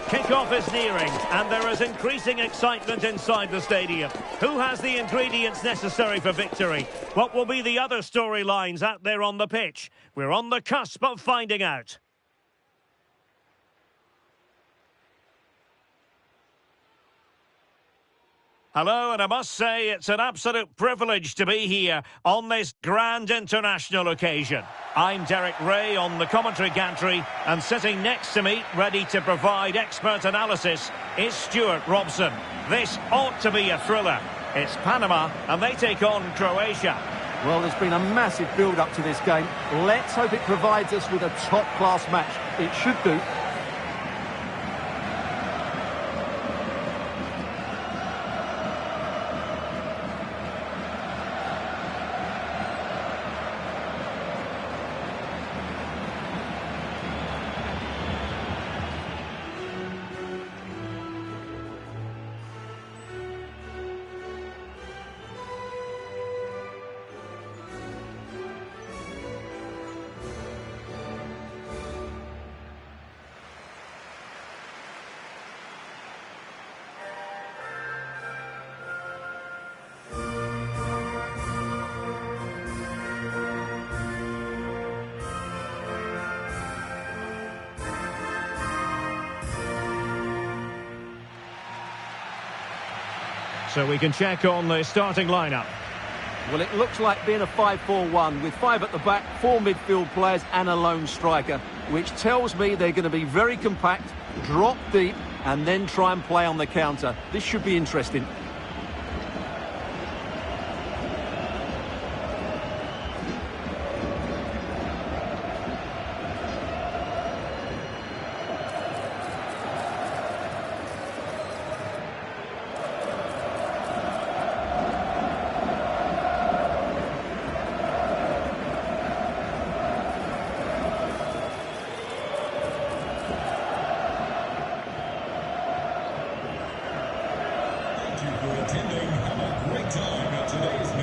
Kick-off is nearing, and there is increasing excitement inside the stadium. Who has the ingredients necessary for victory? What will be the other storylines out there on the pitch? We're on the cusp of finding out. Hello, and I must say it's an absolute privilege to be here on this grand international occasion. I'm Derek Ray on the commentary gantry, and sitting next to me, ready to provide expert analysis, is Stuart Robson. This ought to be a thriller. It's Panama, and they take on Croatia. Well, there's been a massive build-up to this game. Let's hope it provides us with a top-class match. It should do. So we can check on the starting lineup. Well, it looks like being a 5-4-1 with 5 at the back, 4 midfield players and a lone striker, which tells me they're going to be very compact, drop deep and then try and play on the counter. This should be interesting.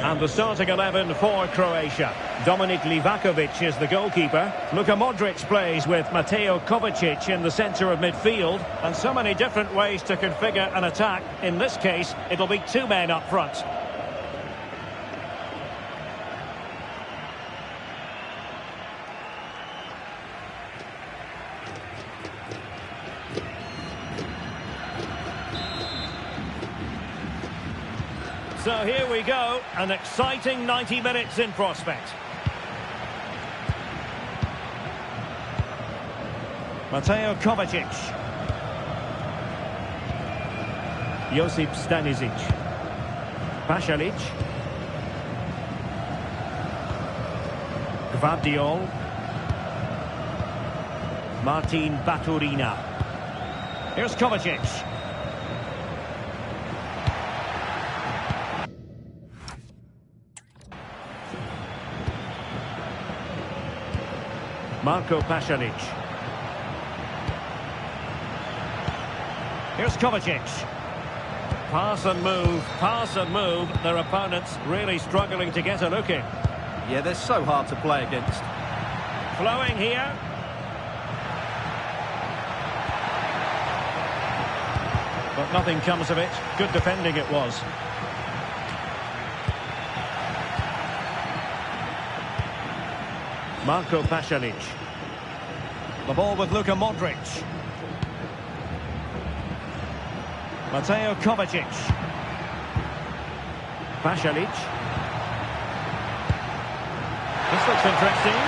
And the starting 11 for Croatia. Dominik Livakovic is the goalkeeper. Luka Modric plays with Mateo Kovacic in the centre of midfield. And so many different ways to configure an attack. In this case, it'll be 2 men up front. So here we go, an exciting 90 minutes in prospect. Mateo Kovacic. Josip Stanisic. Pasalic. Gvardiol. Martin Baturina. Here's Kovacic. Marco Pasalic. Here's Kovacic. Pass and move. Their opponents really struggling to get a look in. Yeah, they're so hard to play against. Flowing here. But nothing comes of it. Good defending it was. Marco Pasalic. The ball with Luka Modric. Mateo Kovacic. Pasalic. This looks interesting.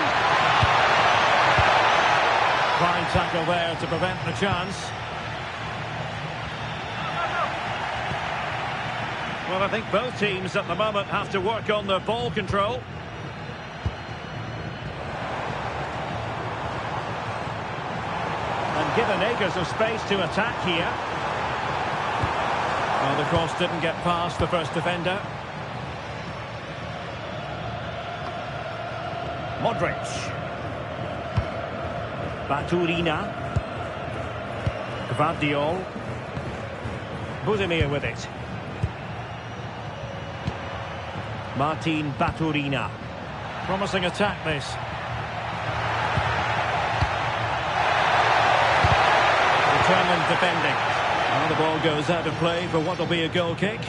Fine tackle there to prevent the chance. Well, I think both teams at the moment have to work on their ball control. And given acres of space to attack here. Well, the cross didn't get past the first defender. Modric. Baturina. Gvardiol. Budimir with it. Martin Baturina. Promising attack this. Determined defending. And the ball goes out of play for what will be a goal kick.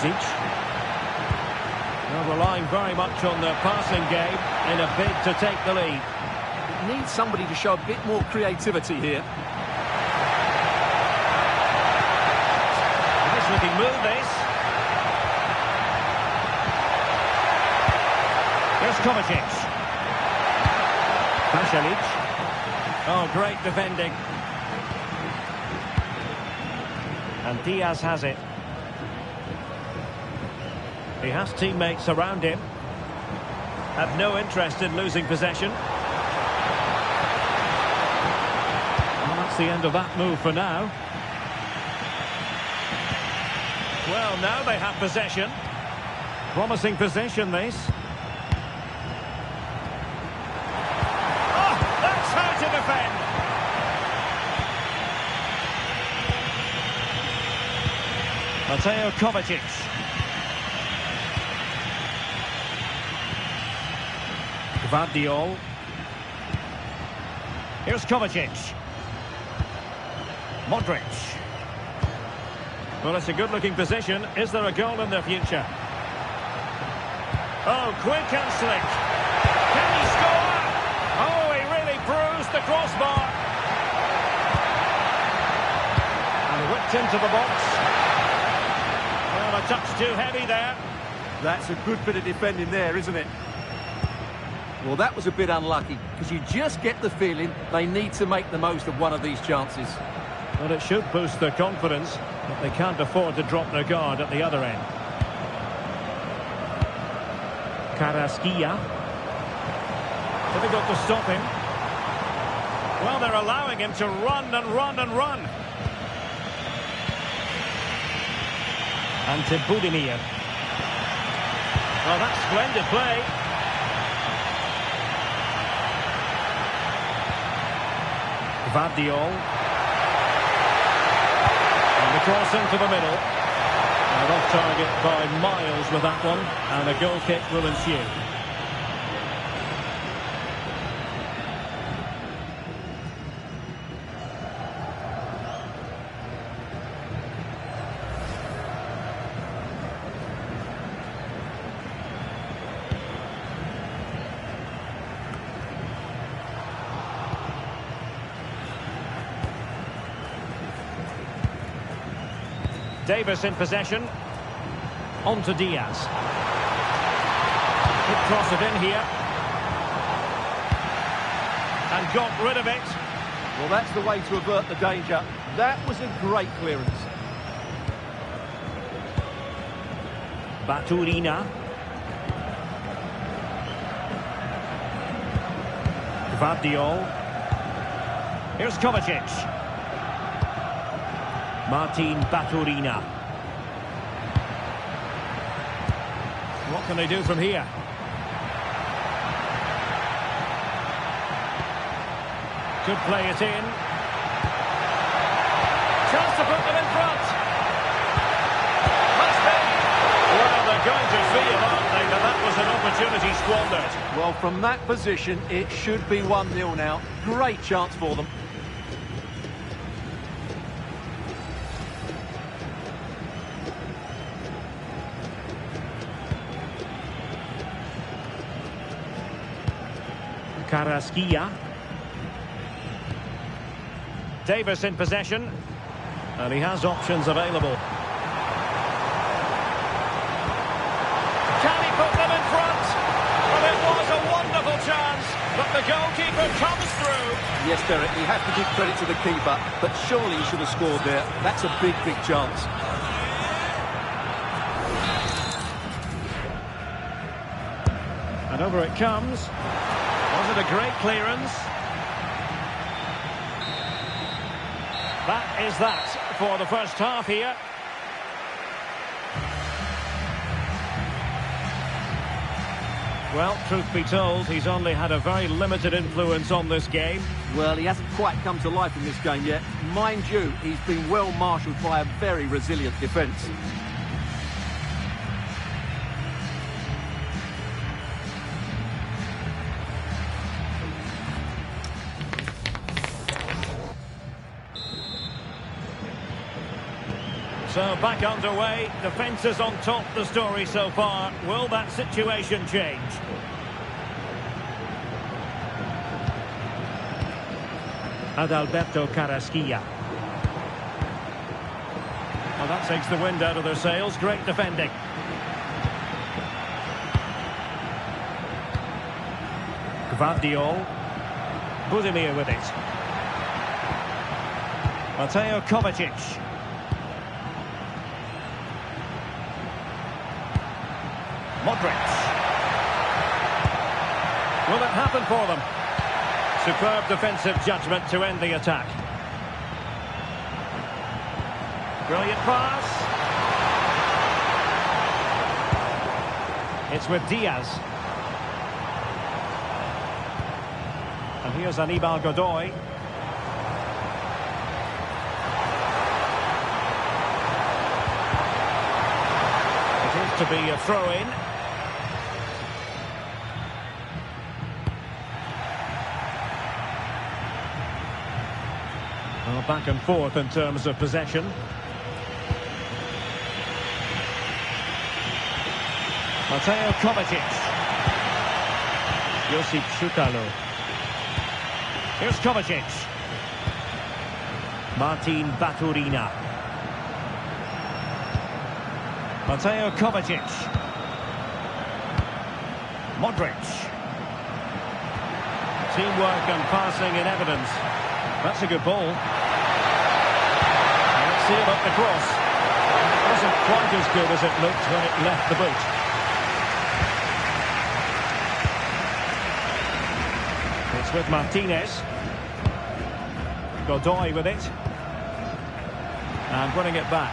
Well, relying very much on the passing game in a bid to take the lead. It needs somebody to show a bit more creativity here. Nice looking move, this. Here's Kovacic. Pasalic. Oh, great defending. And Diaz has it. He has teammates around him. Have no interest in losing possession. Well, that's the end of that move for now. Well, now they have possession. Promising possession, this. Oh, that's how to defend. Mateo Kovacic. Gvardiol. Here's Kovacic. Modric. Well, it's a good-looking position. Is there a goal in the future? Oh, quick and slick. Can he score? Oh, he really bruised the crossbar. And whipped into the box. Well, a touch too heavy there. That's a good bit of defending there, isn't it? Well, that was a bit unlucky, because you just get the feeling they need to make the most of one of these chances. Well, it should boost their confidence, but they can't afford to drop their guard at the other end. Carrasquilla. Difficult to stop him. Well, they're allowing him to run and run and run. And to Budimir. Well, that's splendid play. Gvardiol. And the cross into the middle. And off target by miles with that one. And a goal kick will ensue. Davis in possession. On to Diaz. Could cross it in here. And got rid of it. Well, that's the way to avert the danger. That was a great clearance. Baturina. Gvardiol. Here's Kovacic. Martin Baturina. What can they do from here? Could play it in. Chance to put them in front. Must be. Well, they're going to feel, aren't they, that that was an opportunity squandered. Well, from that position, it should be 1-0 now. Great chance for them. Carrasquilla. Davis in possession. And he has options available. Can he put them in front? Well, it was a wonderful chance, but the goalkeeper comes through. Yes, Derek, you have to give credit to the keeper, but surely he should have scored there. That's a big, big chance. And over it comes. Was it a great clearance? That is that for the first half here. Well, truth be told, he's only had a very limited influence on this game. Well, he hasn't quite come to life in this game yet. Mind you, he's been well marshalled by a very resilient defence. So back underway, defence is on top the story so far. Will that situation change? Adalberto Carrasquilla. Well, that takes the wind out of their sails. Great defending. Gvardiol. Budimir with it. Mateo Kovacic. Modric. Will it happen for them? Superb defensive judgment to end the attack. Brilliant pass. It's with Diaz. And here's Aníbal Godoy. It is to be a throw-in. Well, back and forth in terms of possession. Mateo Kovacic. Josip Šutalo. Here's Kovacic. Martin Baturina. Mateo Kovacic. Modric. Teamwork and passing in evidence. That's a good ball. Let's see about the cross. It wasn't quite as good as it looked when it left the boot. It's with Martinez. Godoy with it. And winning it back.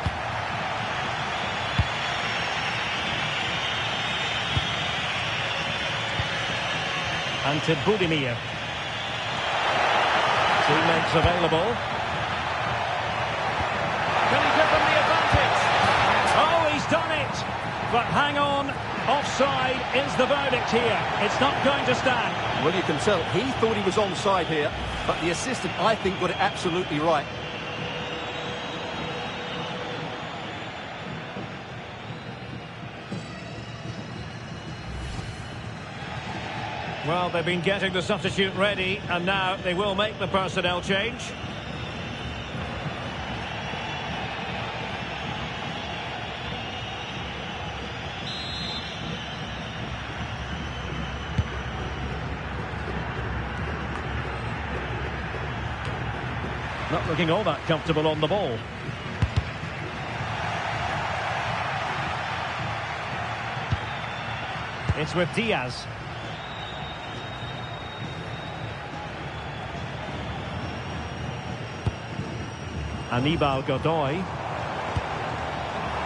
And to Budimir. Teammates available. Can he give them the advantage? Oh, he's done it! But hang on, offside is the verdict here. It's not going to stand. Well, you can tell he thought he was onside here, but the assistant, I think, got it absolutely right. Well, they've been getting the substitute ready, and now they will make the personnel change. Not looking all that comfortable on the ball. It's with Diaz. Aníbal Godoy.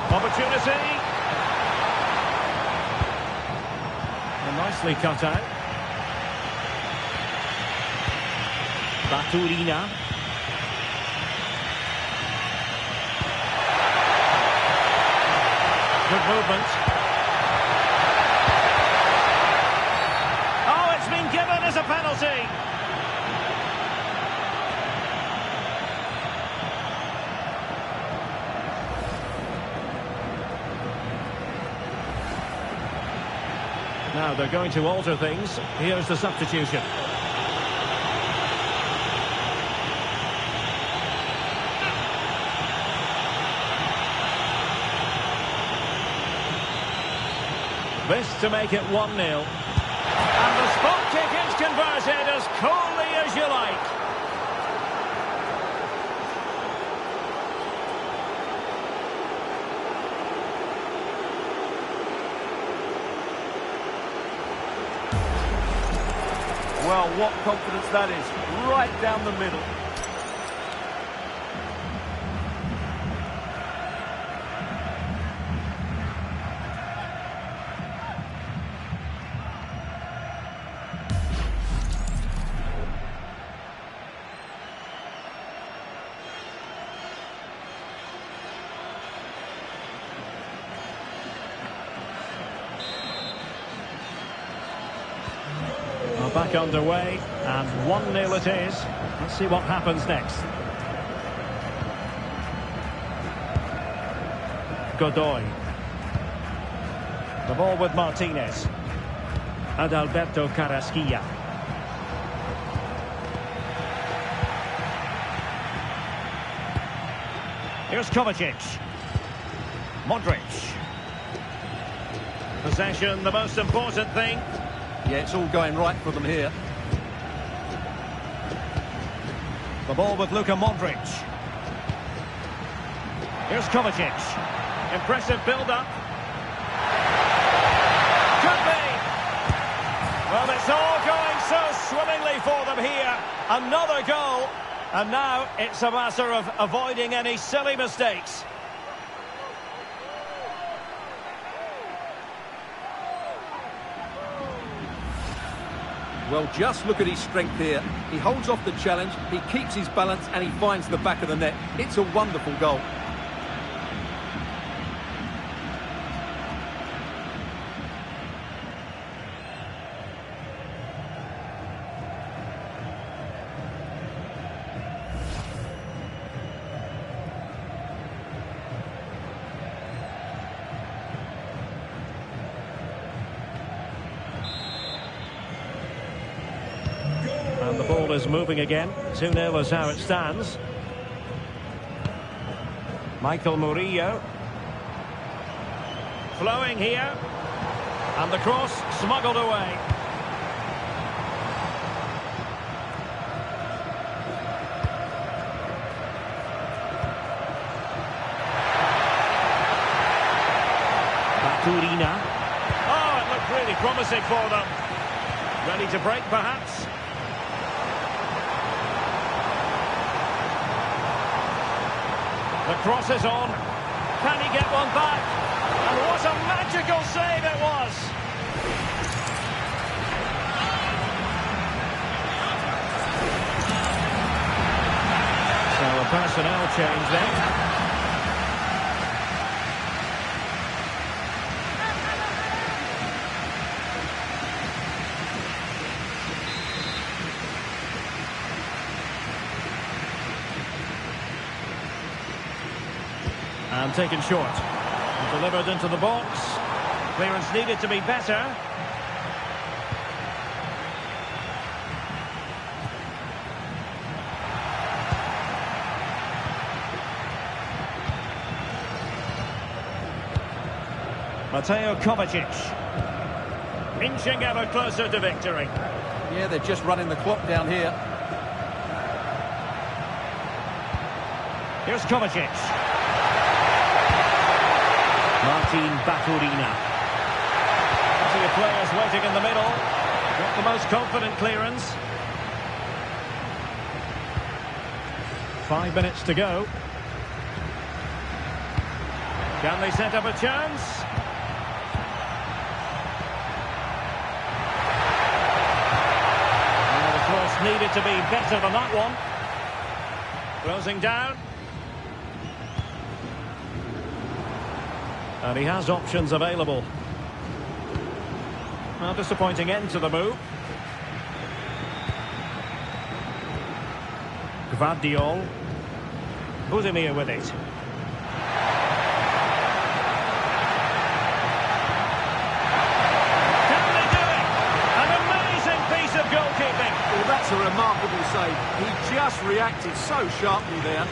Opportunity. And nicely cut out. Baturina. Good movement. Oh, it's been given as a penalty. Now they're going to alter things. Here's the substitution. This to make it 1-0. And the spot kick is converted as coolly as you like. Well, what confidence that is. Right down the middle. back underway, and 1-0 it is. Let's see what happens next. Godoy. The ball with Martinez. Adalberto Carrasquilla. Here's Kovacic. Modric. Possession, the most important thing. Yeah, it's all going right for them here. The ball with Luka Modric. Here's Kovacic. Impressive build-up. Could be. Well, it's all going so swimmingly for them here. Another goal. And now it's a matter of avoiding any silly mistakes. Well, just look at his strength here. He holds off the challenge, he keeps his balance, and he finds the back of the net. It's a wonderful goal. And the ball is moving again. 2-0 is how it stands. Michael Murillo. Flowing here. And the cross smuggled away. Baturina. Oh, it looked really promising for them. Ready to break, perhaps? The cross is on. Can he get one back? And what a magical save it was! So a personnel change then. And taken short. Delivered into the box. Clearance needed to be better. Mateo Kovacic. Inching ever closer to victory. Yeah, they're just running the clock down here. Here's Kovacic. Martin Baturina. Plenty of players waiting in the middle. Not the most confident clearance. 5 minutes to go. Can they set up a chance? Oh, the cross needed to be better than that one. Closing down. And he has options available. A disappointing end to the move. Gvardiol. Budimir with it. Can they do it? An amazing piece of goalkeeping. Well, that's a remarkable save. He just reacted so sharply there.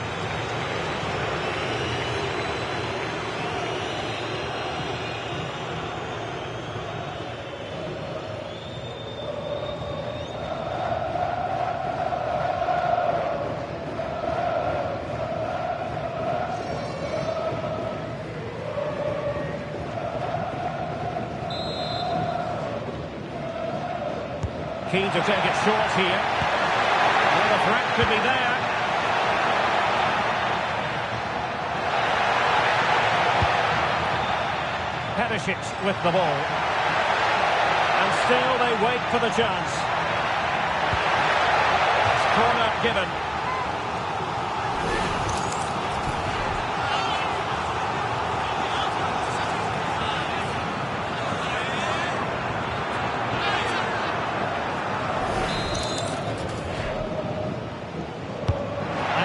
Keen to take it short here. Well, the threat could be there. Perisic with the ball. And still they wait for the chance. It's corner given.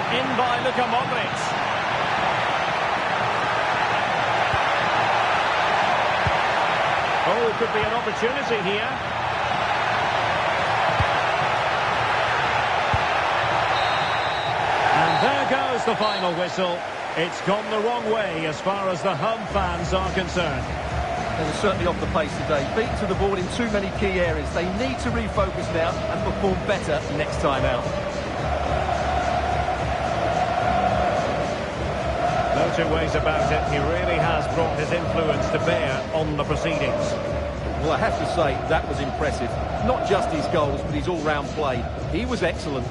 In by Luka Modric. Oh, could be an opportunity here. And there goes the final whistle. It's gone the wrong way as far as the home fans are concerned. They were certainly off the pace today. Beat to the ball in too many key areas. They need to refocus now and perform better next time out. No two ways about it. He really has brought his influence to bear on the proceedings. Well, I have to say, that was impressive. Not just his goals, but his all-round play. He was excellent.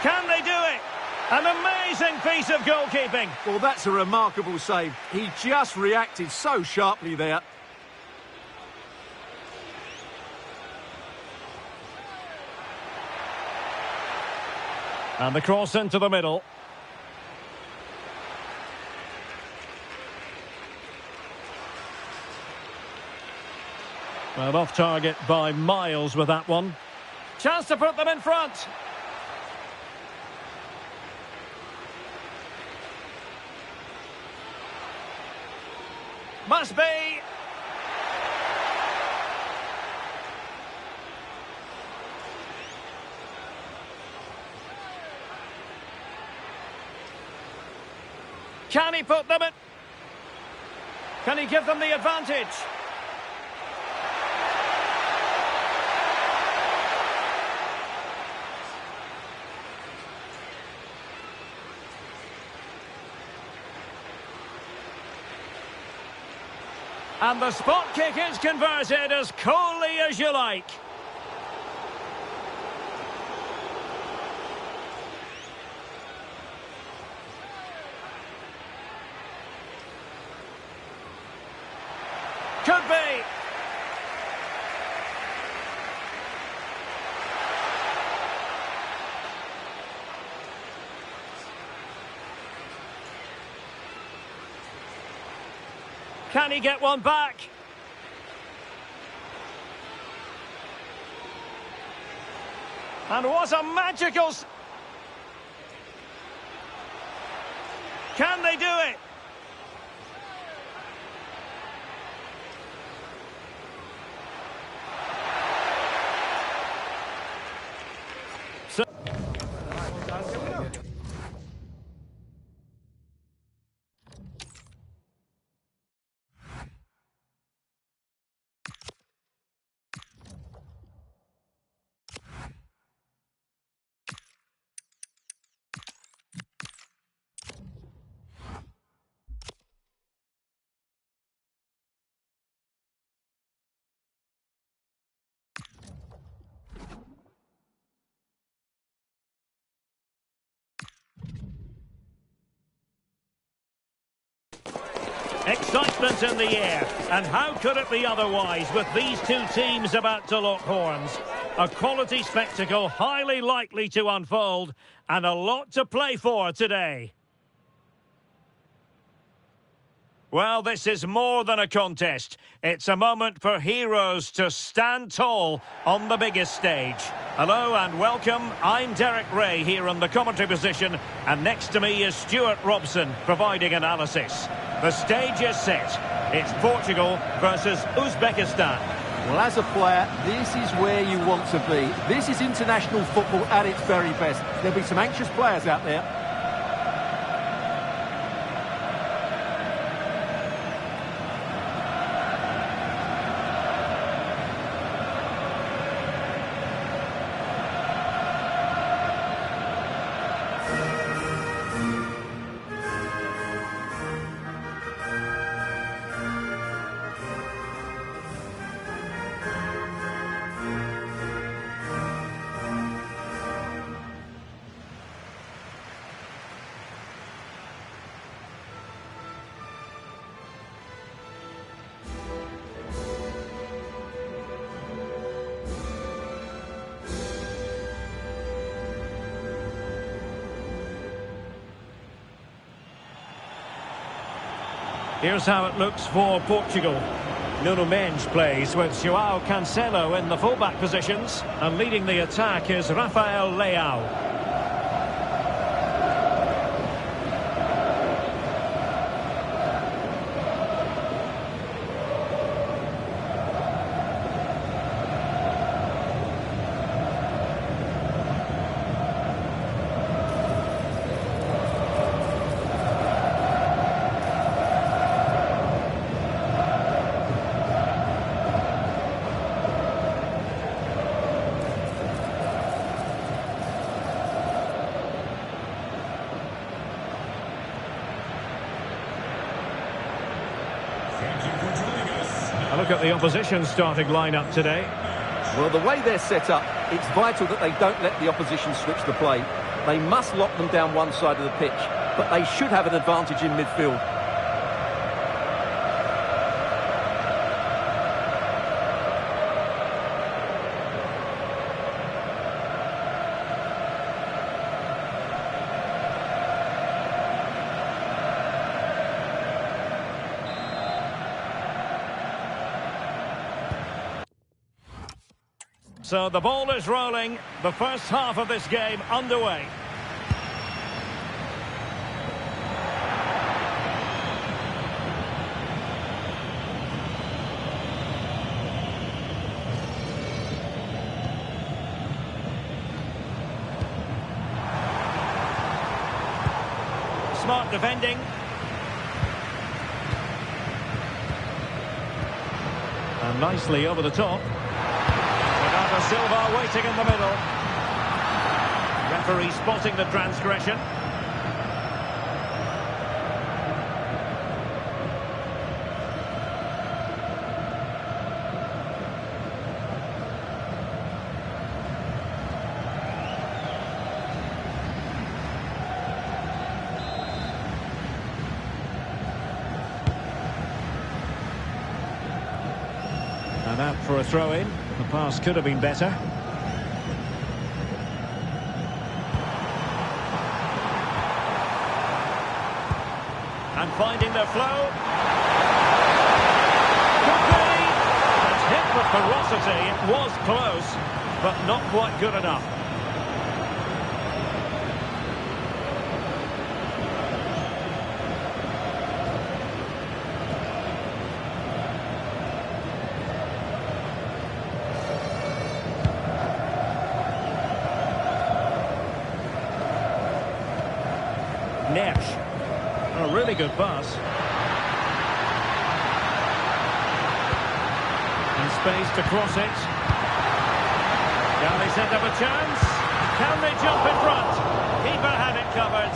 Can they do it? An amazing piece of goalkeeping. Well, that's a remarkable save. He just reacted so sharply there. And the cross into the middle. Well, off target by miles with that one. Chance to put them in front. Must be. Can he put them in? Can he give them the advantage? And the spot kick is converted as coolly as you like. Could be. Can he get one back? And what a magical... Can they do it? excitement in the air. And how could it be otherwise with these two teams about to lock horns? A quality spectacle highly likely to unfold, and a lot to play for today. Well, this is more than a contest. It's a moment for heroes to stand tall on the biggest stage. Hello and welcome. I'm Derek Ray here in the commentary position, and next to me is Stuart Robson providing analysis. The stage is set. It's Portugal versus Uzbekistan. Well, as a player, this is where you want to be. This is international football at its very best. There'll be some anxious players out there. Here's how it looks for Portugal. Nuno Mendes plays with João Cancelo in the fullback positions, and leading the attack is Rafael Leao. A look at the opposition starting lineup today. Well, the way they're set up, it's vital that they don't let the opposition switch the play. They must lock them down one side of the pitch, but they should have an advantage in midfield. So the ball is rolling, the first half of this game underway. Smart defending. And nicely over the top. Silva waiting in the middle. Referee spotting the transgression. And out for a throw-in. The pass could have been better. And finding their flow. Could be. It's hit with ferocity. It was close, but not quite good enough. A really good pass. And space to cross it. Can they set up a chance? Can they jump in front? Keeper had it covered.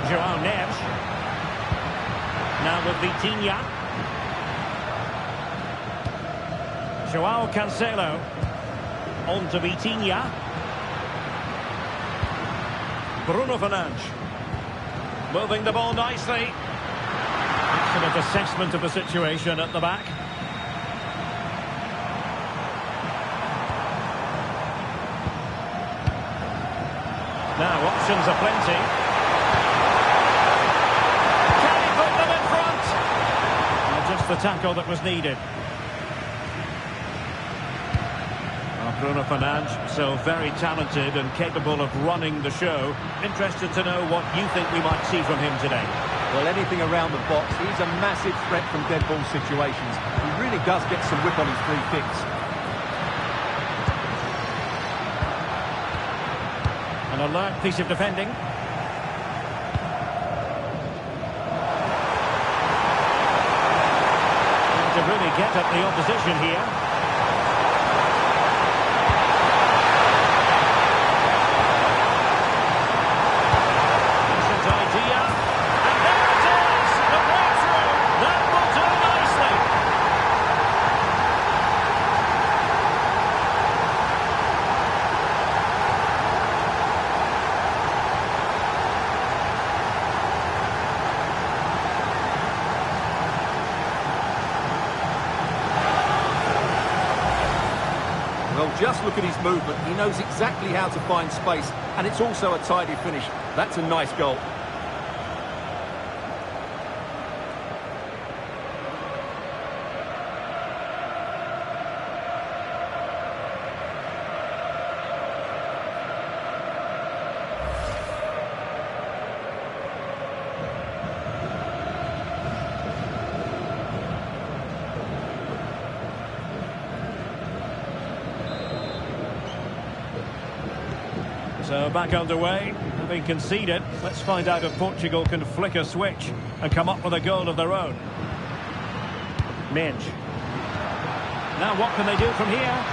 João Neves. Now with Vitinha. João Cancelo. On to Vitinha. Bruno Fernandes. Moving the ball nicely. Excellent assessment of the situation at the back. Now, options are plenty. Can he put them in front? Just the tackle that was needed. Bruno Fernandes, so very talented and capable of running the show. Interested to know what you think we might see from him today. Well, anything around the box. He's a massive threat from dead ball situations. He really does get some whip on his free kicks. An alert piece of defending. Trying to really get at the opposition here. Well, just look at his movement. He knows exactly how to find space, and it's also a tidy finish. That's a nice goal. So back underway, having conceded. Let's find out if Portugal can flick a switch and come up with a goal of their own. Mecz. Now what can they do from here?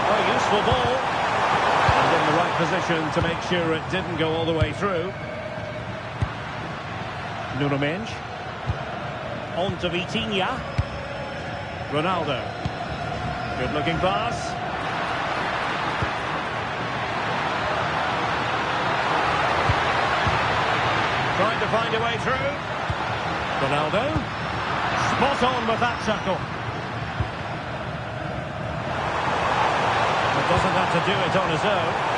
Oh, useful ball. Position to make sure it didn't go all the way through. Nuno Mendes. On to Vitinha. Ronaldo. Good looking pass. Trying to find a way through. Ronaldo. Spot on with that tackle. But doesn't have to do it on his own.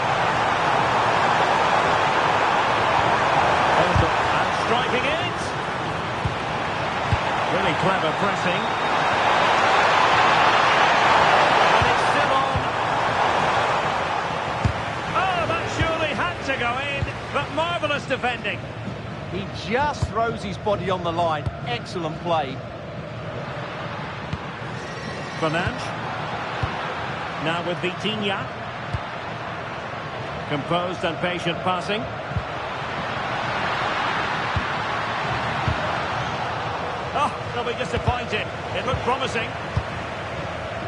Striking it. Really clever pressing. And it's still on. Oh, that surely had to go in, but marvellous defending. He just throws his body on the line. Excellent play. Fernandes. Now with Vitinha. Composed and patient passing. Oh, they'll be disappointed. It looked promising.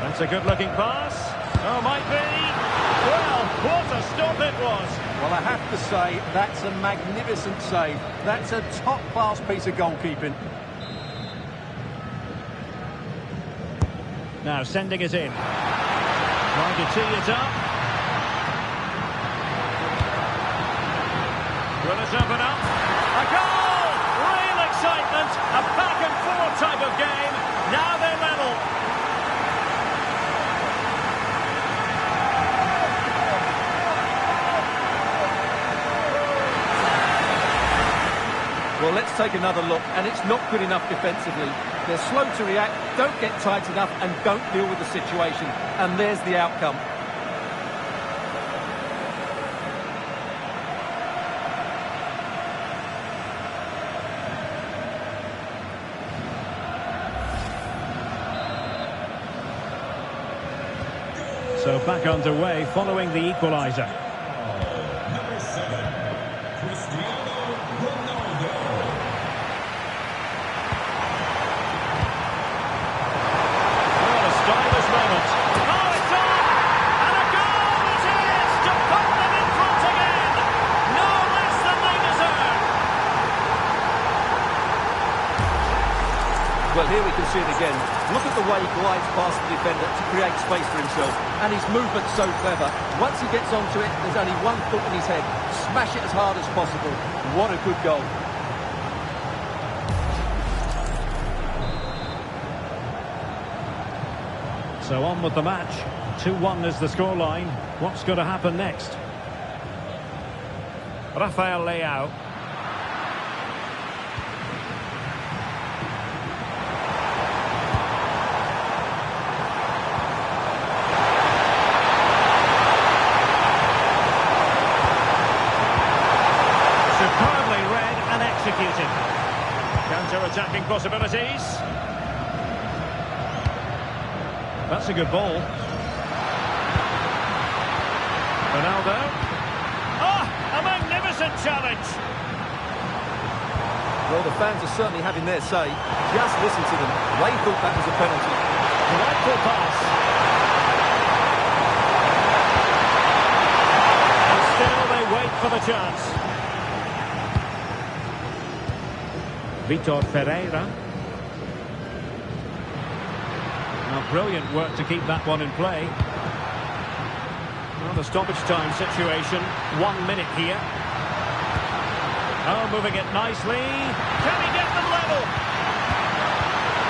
That's a good-looking pass. Oh, might be. Well, what a stop it was. Well, I have to say, that's a magnificent save. That's a top-class piece of goalkeeping. Now sending it in. Trying to tee it up. Will it open up? A goal! Real excitement. A back-and-forth type of game. Now they're level. Well, let's take another look, and it's not good enough defensively. They're slow to react, don't get tight enough, and don't deal with the situation. And there's the outcome. So back underway following the equaliser. What a stylish moment. Oh, it's on! And a goal! Well, here we can see it again. Look at the way he glides past the defender to create space for himself. And his movement's so clever. Once he gets onto it, there's only one thought in his head. Smash it as hard as possible. What a good goal. So on with the match. 2-1 is the scoreline. What's going to happen next? Rafael Leao. Superbly read and executed. Counter-attacking possibilities. That's a good ball. Ronaldo. Oh, a magnificent challenge. Well, the fans are certainly having their say. Just listen to them. They thought that was a penalty. Delightful pass. And still they wait for the chance. Vitor Ferreira. Now, brilliant work to keep that one in play. Well, the stoppage time situation. 1 minute here. Oh, moving it nicely. Can he get them level?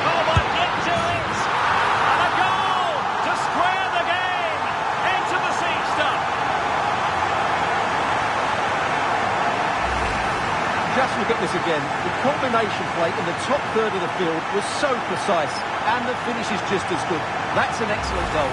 Oh, might get to it. And a goal to square the game. Into the seat stuff. Just look at this again. The combination play in the top third of the field was so precise. And the finish is just as good. That's an excellent goal.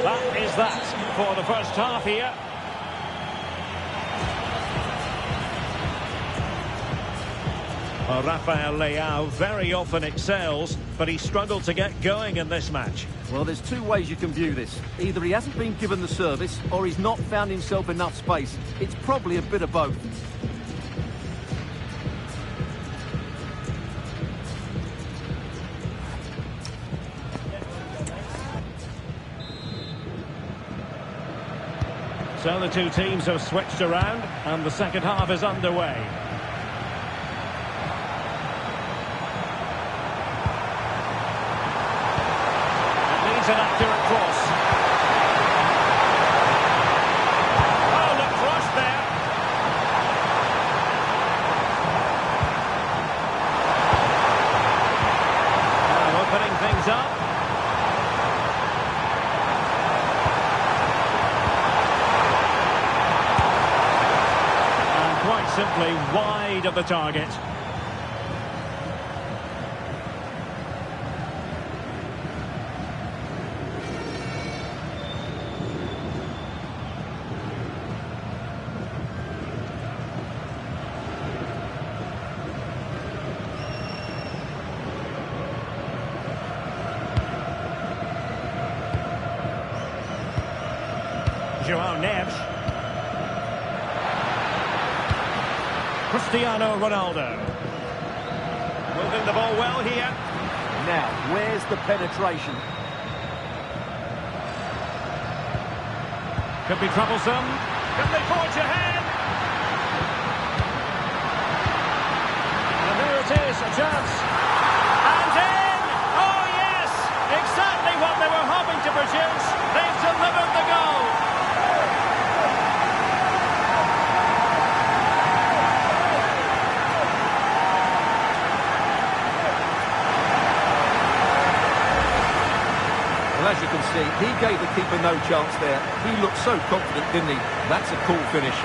That is that for the first half here. Well, Rafael Leao very often excels, but he struggled to get going in this match. Well, there's two ways you can view this. Either he hasn't been given the service, or he's not found himself enough space. It's probably a bit of both. So the two teams have switched around, and the second half is underway. An accurate cross. Oh, look, rushed there. Now opening things up. And quite simply wide of the target. João Neves. Cristiano Ronaldo. Moving the ball well here. Now, where's the penetration? Could be troublesome. Can they forge ahead? And there it is, a chance. And in! Oh yes! Exactly what they were hoping to produce. They've delivered the goal. Well, as you can see, he gave the keeper no chance there. He looked so confident, didn't he? That's a cool finish.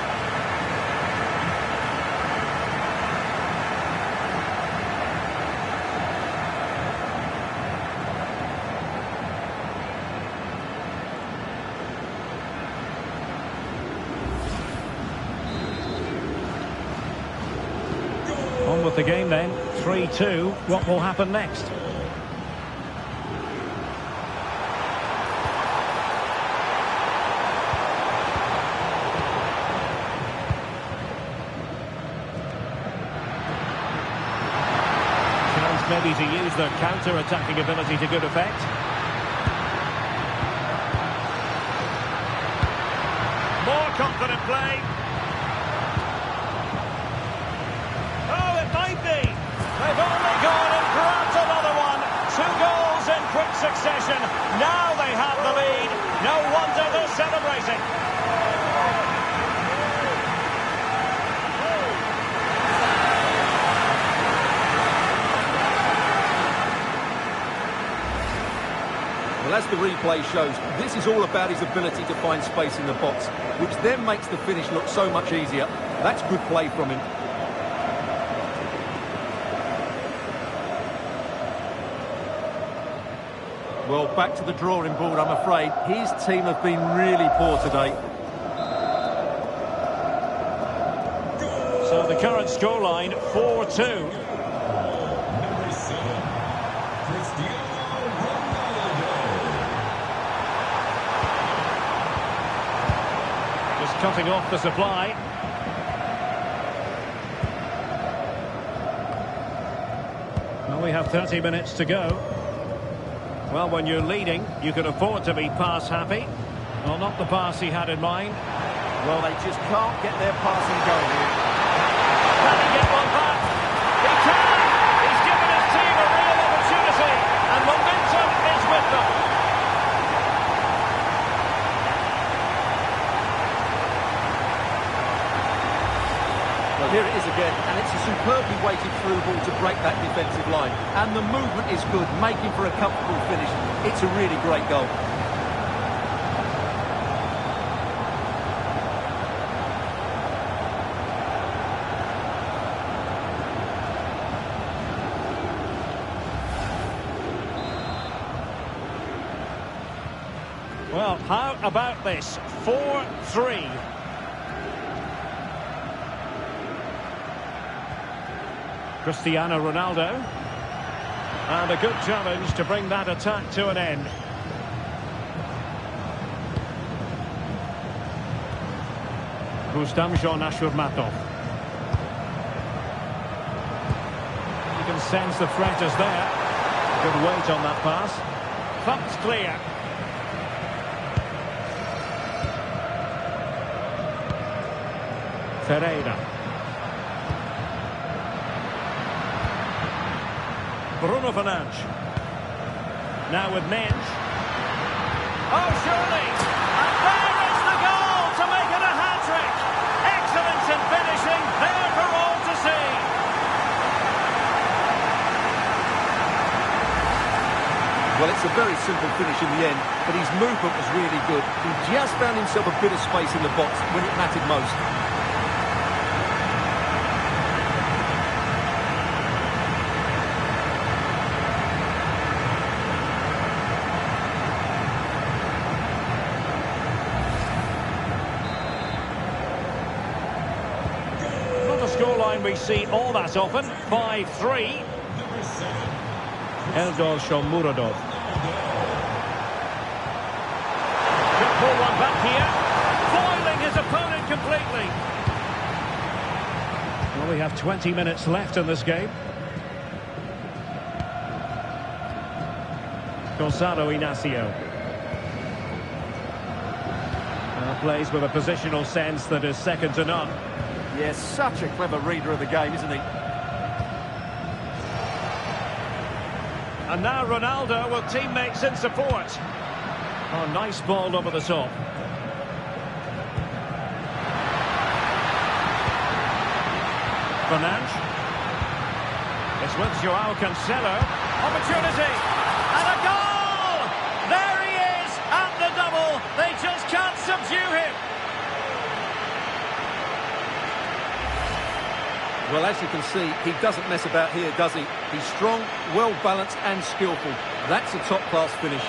On with the game then. 3-2. What will happen next? maybe to use their counter-attacking ability to good effect. More confident play. Oh, it might be. They've only gone and grabbed another one. 2 goals in quick succession. Now they have the lead. No wonder they're celebrating. Well, as the replay shows, this is all about his ability to find space in the box, which then makes the finish look so much easier. That's good play from him. Well, back to the drawing board, I'm afraid. His team have been really poor today. So the current scoreline, 4-2. Cutting off the supply. Well, we have 30 minutes to go. Well, when you're leading, you can afford to be pass happy. Well, not the pass he had in mind. Well, they just can't get their passing going here. Can he get one back? He can! He's given his team a real opportunity, and momentum is with them. Well, here it is again, and it's a superbly weighted through ball to break that defensive line. And the movement is good, making for a comfortable finish. It's a really great goal. Well, how about this? 4-3. Cristiano Ronaldo. And a good challenge to bring that attack to an end. Rustam Ashurmatov. You can sense the threat is there. Good weight on that pass. Thumped clear. Ferreira. Bruno Fernandes. Now with Mecz. Oh, surely! And there is the goal to make it a hat-trick! Excellence in finishing, there for all to see! Well, it's a very simple finish in the end, but his movement was really good. He just found himself a bit of space in the box when it mattered most. Scoreline we see all that often, 5-3. Eldol Shomurodov. Could pull one back here, foiling his opponent completely. Well, we have 20 minutes left in this game. Gonzalo Inacio. Plays with a positional sense that is second to none. Yes, such a clever reader of the game, isn't he? And now Ronaldo with teammates in support. Oh, nice ball over the top. Fernandes. It's with Joao Cancelo. Opportunity. And a goal! There he is at the double. They just can't subdue him. Well, as you can see, he doesn't mess about here, does he? He's strong, well-balanced and skillful. That's a top-class finish.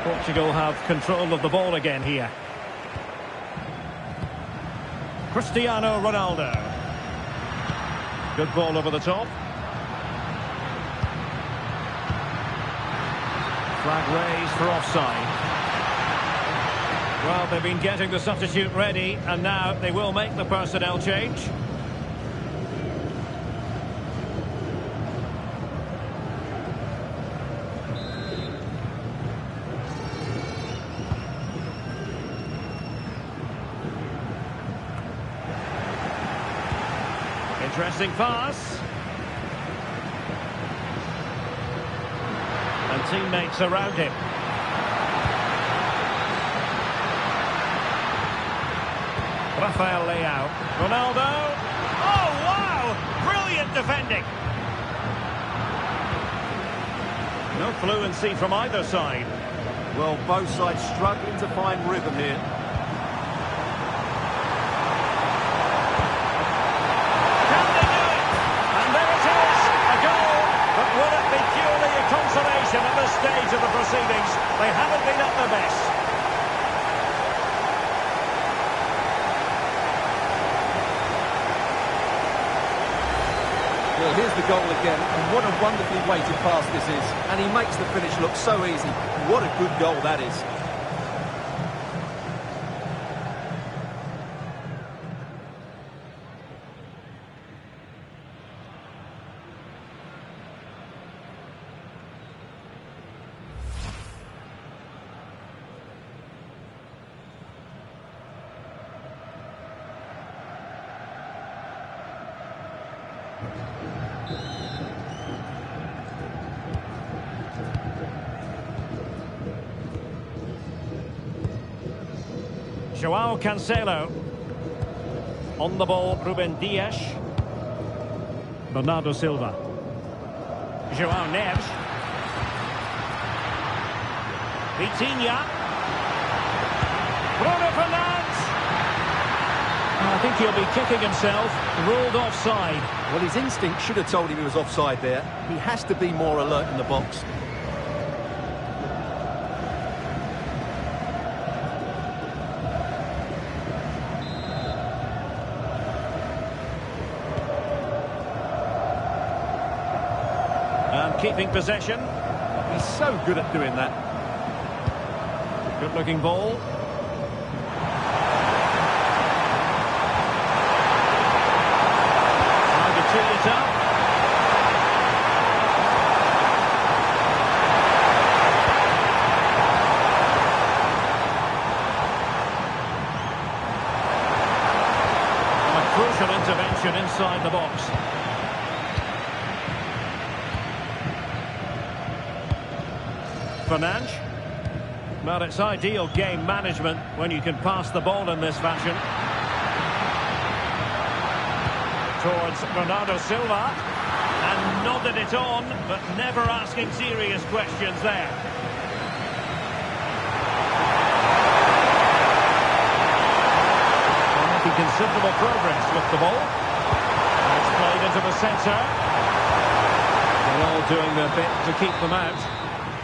Portugal have control of the ball again here. Cristiano Ronaldo. Good ball over the top. Flag raised for offside. Well, they've been getting the substitute ready, and now they will make the personnel change. Interesting pass. And teammates around him. Rafael Leao. Ronaldo. Oh, wow! Brilliant defending. No fluency from either side. Well, both sides struggling to find rhythm here. Can they do it? And there it is, a goal. But will it be purely a consolation at this stage of the proceedings? They haven't been at their best. Well, here's the goal again, and what a wonderfully weighted pass this is. And he makes the finish look so easy. What a good goal that is. João Cancelo. On the ball, Ruben Dias. Bernardo Silva. João Neves. Vitinha. Bruno Fernandes. I think he'll be kicking himself. Ruled offside. Well, his instinct should have told him he was offside there. He has to be more alert in the box. And keeping possession. He's so good at doing that. Good looking ball. Trying to tee it up. A crucial intervention inside the box. Fernandes. Well, it's ideal game management when you can pass the ball in this fashion. Towards Bernardo Silva. And nodded it on, but never asking serious questions there. They're making considerable progress with the ball. It's played into the centre. They're all doing their bit to keep them out.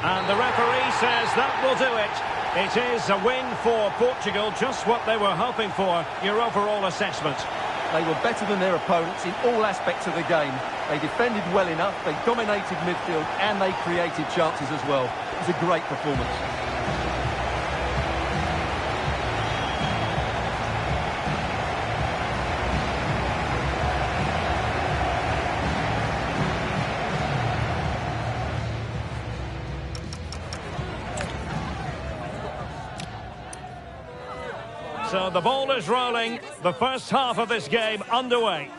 And the referee says that will do it. It is a win for Portugal, just what they were hoping for. Your overall assessment? They were better than their opponents in all aspects of the game. They defended well enough, they dominated midfield, and they created chances as well. It was a great performance. So the ball is rolling, the first half of this game underway.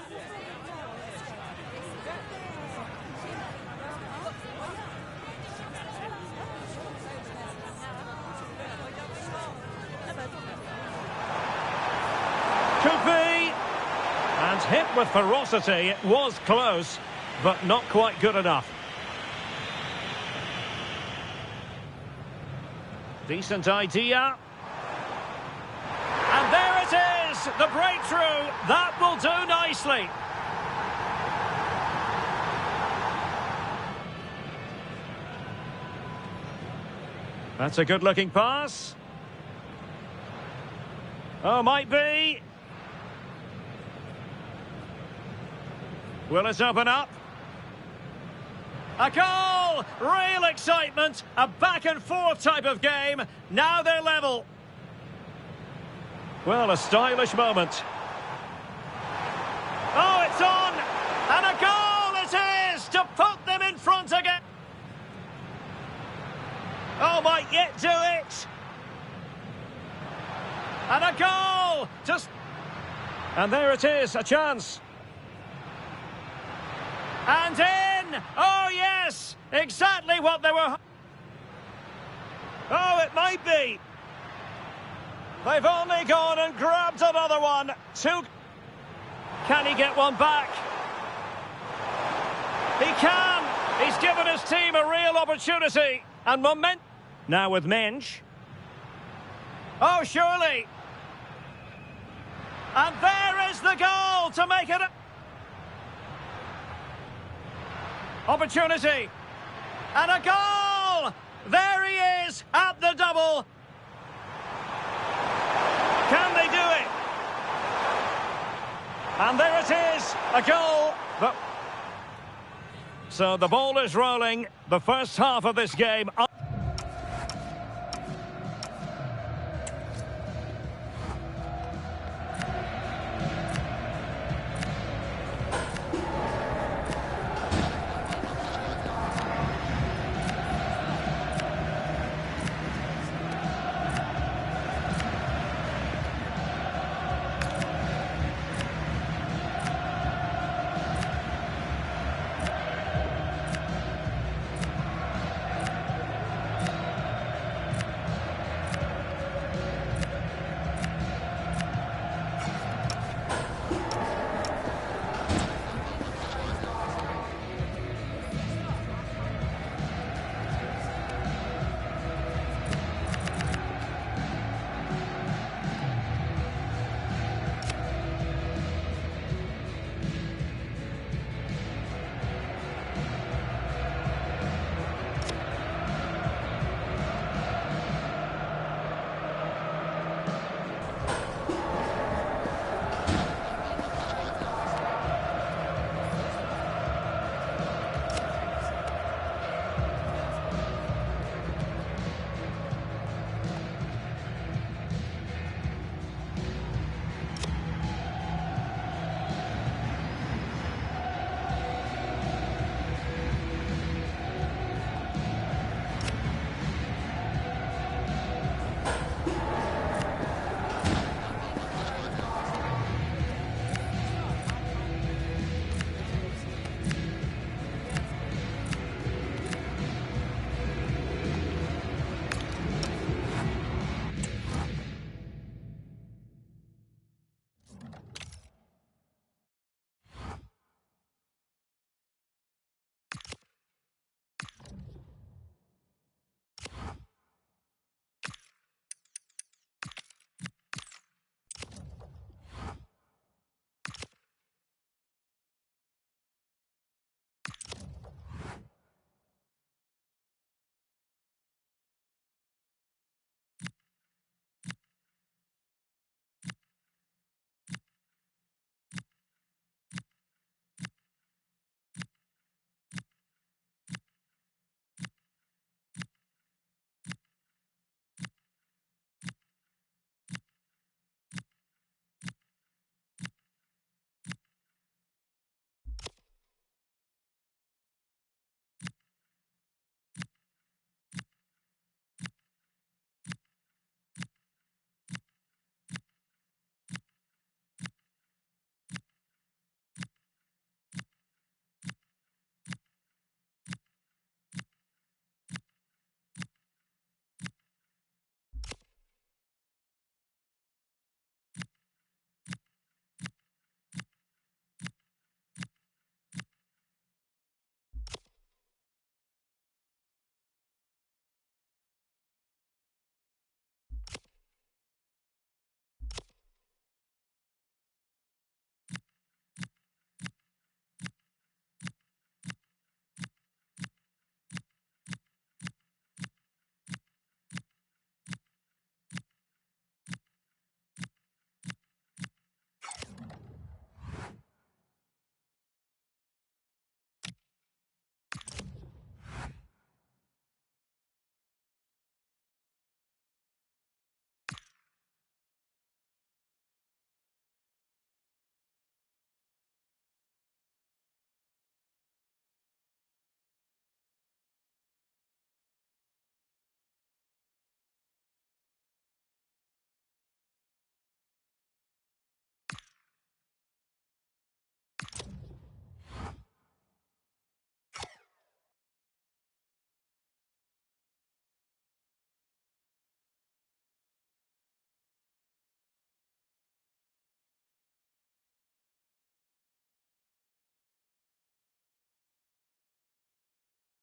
Could be, and hit with ferocity. It was close, but not quite good enough. Decent idea. And there it is, the breakthrough. That will do nicely. That's a good-looking pass. Oh, might be. Will it open up? A goal! Real excitement. A back-and-forth type of game. Now they're level. Well, a stylish moment. Oh, it's on! And a goal it is to put them in front again. Oh, might yet do it. And a goal! Just... And there it is, a chance. And in! Oh, yes! Exactly what they were... Oh, it might be. They've only gone and grabbed another one. Can he get one back? He can! He's given his team a real opportunity. And momentum. Now with Mensch. Oh, surely. And there is the goal to make it a... Opportunity. And a goal! There he is at the double. Can they do it? And there it is, a goal. So the ball is rolling. The first half of this game...